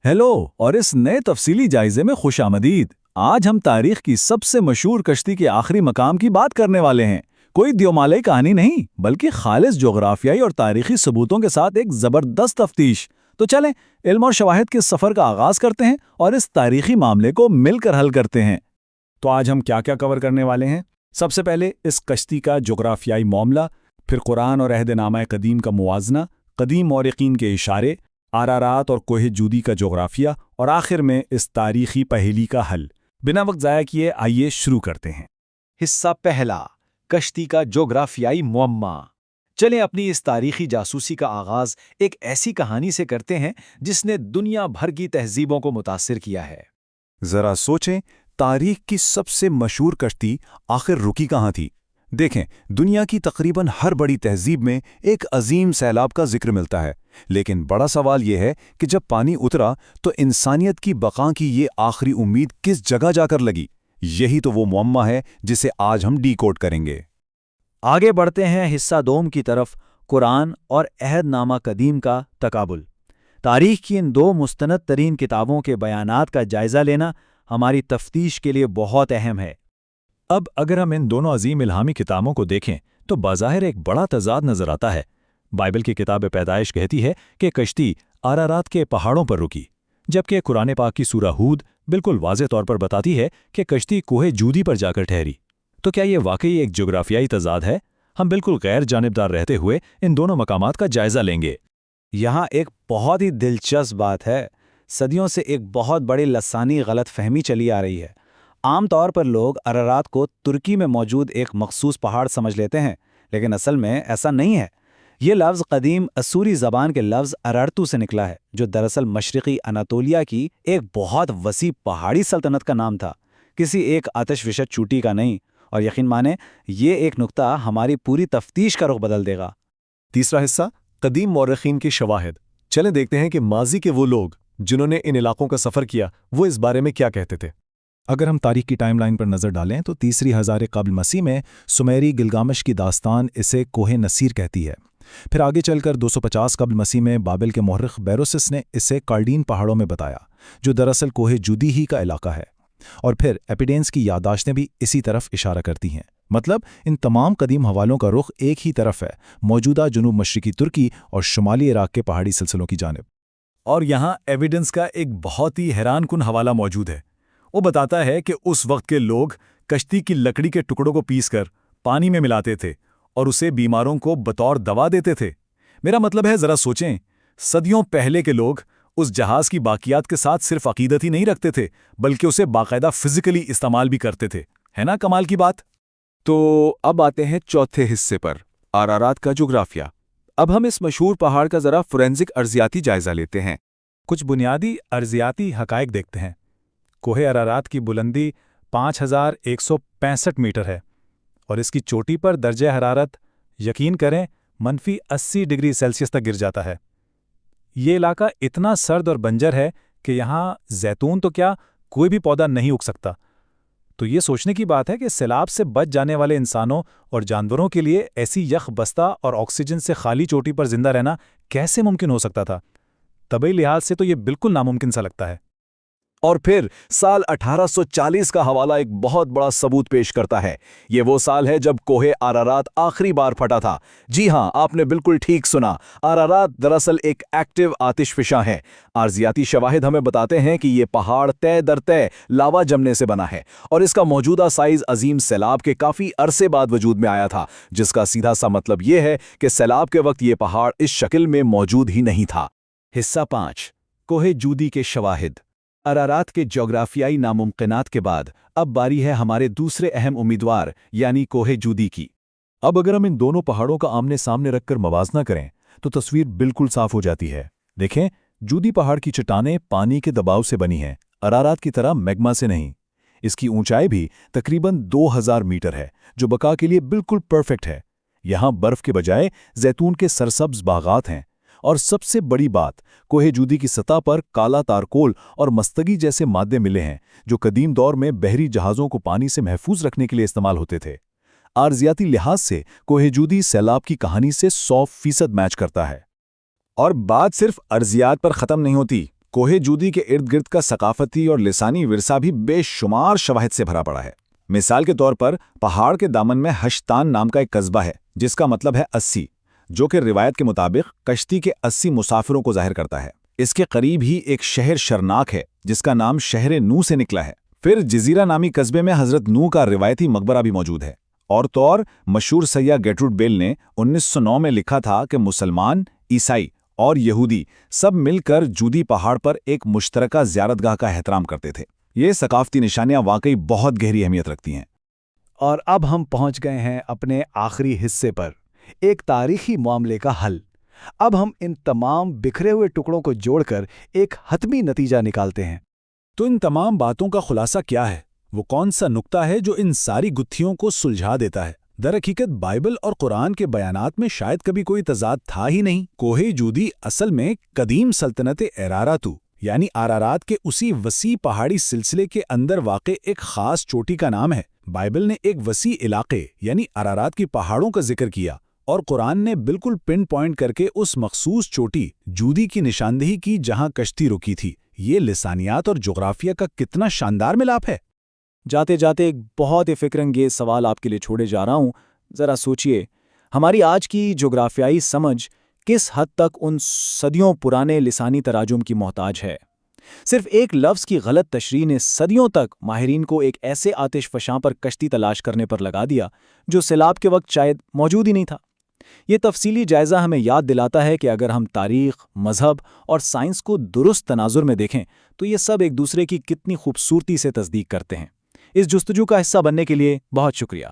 Hello और इस नए तफसीली जायजे में खुश आमदीद। आज हम तारीख की सबसे मशहूर कश्ती के आखिरी मकाम की बात करने वाले हैं। कोई द्योमालई कहानी नहीं, बल्कि खालिस जोग्राफियाई और तारीखी सबूतों के साथ एक ज़बरदस्त तफ्तीश। तो चलें, इल्म और शवाहिद के सफ़र का आगाज़ करते हैं और इस तारीखी मामले को मिलकर हल करते हैं। तो आज हम क्या क्या कवर करने वाले हैं? सबसे पहले इस कश्ती का जोग्राफियाई मामला, फिर कुरान और अहद-ए-नामा कदीम का मुवाजना, कदीम मौरिकीन के इशारे, आरारात और कोहे जूदी का जोग्राफिया, और आखिर में इस तारीखी पहेली का हल। बिना वक्त ज़ाया किए आइए शुरू करते हैं। हिस्सा पहला, कश्ती का जोग्राफियाई मुअम्मा। चलें अपनी इस तारीखी जासूसी का आगाज़ एक ऐसी कहानी से करते हैं जिसने दुनिया भर की तहजीबों को मुतासिर किया है। ज़रा सोचें, तारीख की सबसे मशहूर कश्ती आखिर रुकी कहाँ थी? देखें, दुनिया की तकरीबन हर बड़ी तहजीब में एक अजीम सैलाब का जिक्र मिलता है, लेकिन बड़ा सवाल यह है कि जब पानी उतरा तो इंसानियत की बका की ये आखिरी उम्मीद किस जगह जाकर लगी? यही तो वो मुअम्मा है जिसे आज हम डीकोड करेंगे। आगे बढ़ते हैं हिस्सा दोम की तरफ, कुरान और अहद-नामा कदीम का तकाबुल। तारीख की इन दो मुस्तनद तरीन किताबों के बयानात का जायज़ा लेना हमारी तफ्तीश के लिए बहुत अहम है। अब अगर हम इन दोनों अजीम इल्हामी किताबों को देखें तो बाज़ाहिर एक बड़ा तज़ाद नज़र आता है। बाइबल की किताब पैदाइश कहती है कि कश्ती आरारात के पहाड़ों पर रुकी, जबकि कुरान पाक की सूरा हूद बिल्कुल वाज़े तौर पर बताती है कि कश्ती कोहे जूदी पर जाकर ठहरी। तो क्या ये वाकई एक जोग्राफियाई तज़ाद है? हम बिल्कुल गैर जानिबदार रहते हुए इन दोनों मकामात का जायज़ा लेंगे। यहाँ एक बहुत ही दिलचस्प बात है। सदियों से एक बहुत बड़ी लसानी गलत फहमी चली आ रही है। आमतौर पर लोग अरारात को तुर्की में मौजूद एक मखसूस पहाड़ समझ लेते हैं, लेकिन असल में ऐसा नहीं है। ये लफ्ज़ कदीम असूरी ज़बान के लफ्ज़ अरारतू से निकला है, जो दरअसल मशरक़ी अनातोलिया की एक बहुत वसी पहाड़ी सल्तनत का नाम था, किसी एक आतिशविशत चोटी का नहीं। और यकीन माने, ये एक नुक्ता हमारी पूरी तफ्तीश का रुख बदल देगा। तीसरा हिस्सा, कदीम मौरिकीन की शवाहिद। चलें देखते हैं कि माजी के वो लोग जिन्होंने इन इलाकों का सफ़र किया वो इस बारे में क्या कहते थे। अगर हम तारीख की टाइमलाइन पर नज़र डालें तो तीसरी हज़ार कब्ल मसीह में सुमेरी गिलगामेश की दास्तान इसे कोहे नसीर कहती है। फिर आगे चलकर 250 कब्ल मसीह में बाबिल के मुर्रिख बेरोसिस ने इसे कार्डीन पहाड़ों में बताया, जो दरअसल कोहे जूदी ही का इलाका है। और फिर एपिडेंस की याददाश्तें भी इसी तरफ इशारा करती हैं। मतलब इन तमाम कदीम हवालों का रुख एक ही तरफ है, मौजूदा जनूब मशरिकी तुर्की और शुमाली इराक के पहाड़ी सिलसिलों की जानिब। और यहाँ एविडेंस का एक बहुत ही हैरानकुन हवाला मौजूद है। वो बताता है कि उस वक्त के लोग कश्ती की लकड़ी के टुकड़ों को पीसकर पानी में मिलाते थे और उसे बीमारों को बतौर दवा देते थे। मेरा मतलब है, ज़रा सोचें, सदियों पहले के लोग उस जहाज़ की बाकियात के साथ सिर्फ अकीदत ही नहीं रखते थे, बल्कि उसे बाकायदा फिजिकली इस्तेमाल भी करते थे। है ना कमाल की बात? तो अब आते हैं चौथे हिस्से पर, आरारात का जोग्राफिया। अब हम इस मशहूर पहाड़ का ज़रा फोरेंसिक अर्जियाती जायज़ा लेते हैं। कुछ बुनियादी अर्जियाती हकायक देखते हैं। कोहे अरारात की बुलंदी 5165 मीटर है और इसकी चोटी पर दर्जे हरारत, यकीन करें, -80 डिग्री सेल्सियस तक गिर जाता है। ये इलाका इतना सर्द और बंजर है कि यहाँ जैतून तो क्या, कोई भी पौधा नहीं उग सकता। तो ये सोचने की बात है कि सैलाब से बच जाने वाले इंसानों और जानवरों के लिए ऐसी यख बस्ता और ऑक्सीजन से खाली चोटी पर जिंदा रहना कैसे मुमकिन हो सकता था? तबई लिहाज से तो ये बिल्कुल नामुमकिन सा लगता है। और फिर साल 1840 का हवाला एक बहुत बड़ा सबूत पेश करता है। ये वो साल है जब कोहे आरारात आखिरी बार फटा था। जी हां, आपने बिल्कुल ठीक सुना। आरारात दरअसल एक एक्टिव आतिशफिशा है। अर्जियाती शवाहिद हमें बताते हैं कि ये पहाड़ तय दर तय लावा जमने से बना है और इसका मौजूदा साइज अजीम सैलाब के काफ़ी अरसे बाद वजूद में आया था, जिसका सीधा सा मतलब ये है कि सैलाब के वक्त ये पहाड़ इस शक्ल में मौजूद ही नहीं था। हिस्सा 5, कोहे जूदी के शवाहिद। अरारात के जोग्राफियाई नामुमकिनात के बाद अब बारी है हमारे दूसरे अहम उम्मीदवार यानी कोहे जूदी की। अब अगर हम इन दोनों पहाड़ों का आमने सामने रखकर मवाजना करें तो तस्वीर बिल्कुल साफ हो जाती है। देखें, जूदी पहाड़ की चट्टानें पानी के दबाव से बनी हैं, अरारात की तरह मैग्मा से नहीं। इसकी ऊंचाई भी तकरीबन 2000 मीटर है, जो बका के लिए बिल्कुल परफेक्ट है। यहाँ बर्फ के बजाय जैतून के सरसब्ज बागात हैं। और सबसे बड़ी बात, कोहे जूदी की सतह पर काला तारकोल और मस्तगी जैसे मादे मिले हैं, जो कदीम दौर में बहरी जहाज़ों को पानी से महफूज रखने के लिए इस्तेमाल होते थे। अर्जियाती लिहाज से कोहे जूदी सैलाब की कहानी से 100% मैच करता है। और बात सिर्फ अर्जियात पर ख़त्म नहीं होती। کوہ جودی کے ارد گرد کا ثقافتی اور لسانی ورثہ بھی بے شمار شواہد سے بھرا پڑا ہے۔ مثال کے طور پر پہاڑ کے دامن میں ہشتان نام کا ایک قصبہ ہے جس کا مطلب ہے 80، جو کہ روایت کے مطابق کشتی کے 80 مسافروں کو ظاہر کرتا ہے۔ اس کے قریب ہی ایک شہر شرناک ہے جس کا نام شہر نو سے نکلا ہے۔ پھر جزیرہ نامی قصبے میں حضرت نو کا روایتی مقبرہ بھی موجود ہے۔ اور تو اور مشہور سیاح گیٹروڈ بیل نے 1909 میں لکھا تھا کہ مسلمان، عیسائی اور یہودی سب مل کر جودی پہاڑ پر ایک مشترکہ زیارتگاہ کا احترام کرتے تھے۔ یہ ثقافتی نشانیاں واقعی بہت گہری اہمیت رکھتی ہیں۔ اور اب ہم پہنچ گئے ہیں اپنے آخری حصے پر، ایک تاریخی معاملے کا حل۔ اب ہم ان تمام بکھرے ہوئے ٹکڑوں کو جوڑ کر ایک حتمی نتیجہ نکالتے ہیں۔ تو ان تمام باتوں کا خلاصہ کیا ہے؟ وہ کون سا نقطہ ہے جو ان ساری گتھیوں کو سلجھا دیتا ہے؟ در حقیقت بائبل اور قرآن کے بیانات میں شاید کبھی کوئی تضاد تھا ہی نہیں۔ کوہ جودی اصل میں قدیم سلطنت اراراتو یعنی آرارات کے اسی وسیع پہاڑی سلسلے کے اندر واقع ایک خاص چوٹی کا نام ہے۔ بائبل نے ایک وسیع علاقے یعنی آرارات کی پہاڑوں کا ذکر کیا اور قرآن نے بالکل پن پوائنٹ کر کے اس مخصوص چوٹی جودی کی نشاندہی کی جہاں کشتی رکی تھی۔ یہ لسانیات اور جغرافیہ کا کتنا شاندار ملاپ ہے۔ جاتے جاتے ایک بہت ہی فکر انگیز سوال آپ کے لیے چھوڑے جا رہا ہوں۔ ذرا سوچئے، ہماری آج کی جغرافیائی سمجھ کس حد تک ان صدیوں پرانے لسانی تراجم کی محتاج ہے؟ صرف ایک لفظ کی غلط تشریح نے صدیوں تک ماہرین کو ایک ایسے آتش فشاں پر کشتی تلاش کرنے پر لگا دیا جو سیلاب کے وقت شاید موجود ہی نہیں تھا۔ یہ تفصیلی جائزہ ہمیں یاد دلاتا ہے کہ اگر ہم تاریخ، مذہب اور سائنس کو درست تناظر میں دیکھیں تو یہ سب ایک دوسرے کی کتنی خوبصورتی سے تصدیق کرتے ہیں۔ اس جستجو کا حصہ بننے کے لیے بہت شکریہ۔